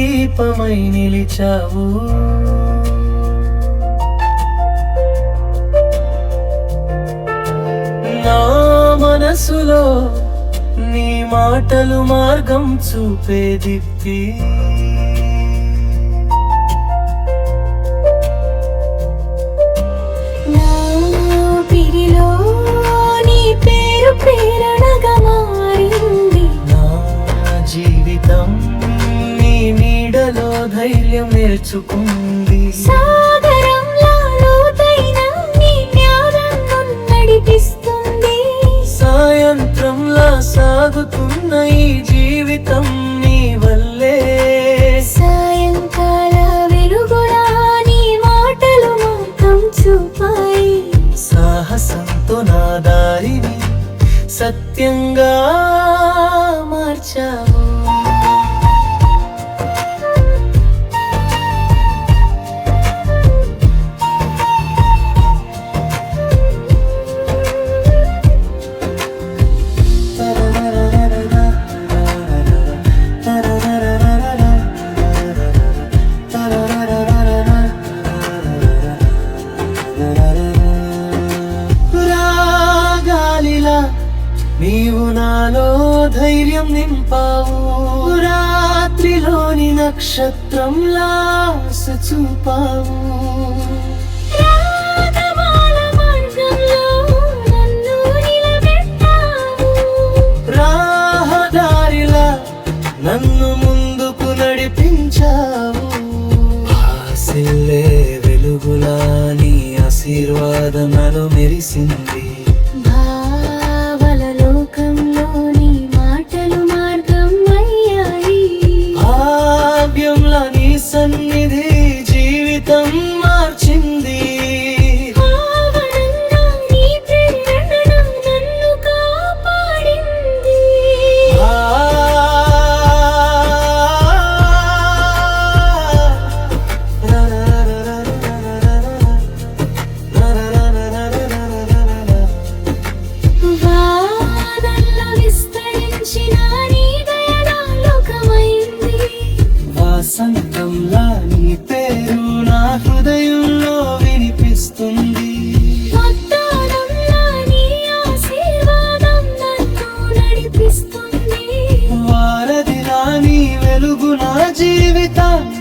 దీపమై నిలిచావు. నా మనసులో నీ మాటలు మార్గం చూపే దీప్తి. నా పిరిలో నీ పేరు ప్రేరణగా మారింది. నా జీవితం నీ నీడలో ధైర్యం నేర్చుకుంది. సాగరంలా లోతైన నీ జ్ఞానం నన్ను నడిపిస్తుంది. సాయంత్రంలా సాగుతున్న ఈ జీవితం నీ వల్లే. సాయంకాల వెలుగులా నీ మాటలు మార్గం చూపాయి. సాహసంతో నా దారిని సత్యంగా మార్చావు. రాగాలిలా నీవు నాలో ధైర్యం నింపావు. రాత్రిలోని నక్షత్రంలా ఆశ చూపావు. రాగమాల మార్గంలో నన్ను నిలబెట్టావు. రహదారిలా నన్ను ముందుకు నడిపించావు. ఆశలే వెలుగులా నీ ఆశీర్వాదం నన్ను మెరిసింది. భావల లోకంలో నీ మాటలు మార్గం అయ్యాయి. భాగ్యంలా నీ సన్నిధి జీవితం మార్చింది. భావనంగా నీ ప్రేరణ నన్ను కాపాడింది. వానల్లో విస్తరించిన నీ దయలా లోకమైంది. వసంతంలా నీ పేరు నా హృదయంలో వినిపిస్తుంది. వాగ్దానంలా నీ ఆశీర్వాదం నన్ను నడిపిస్తుంది. వారధిలా నీ వెలుగు నా జీవితాన్ని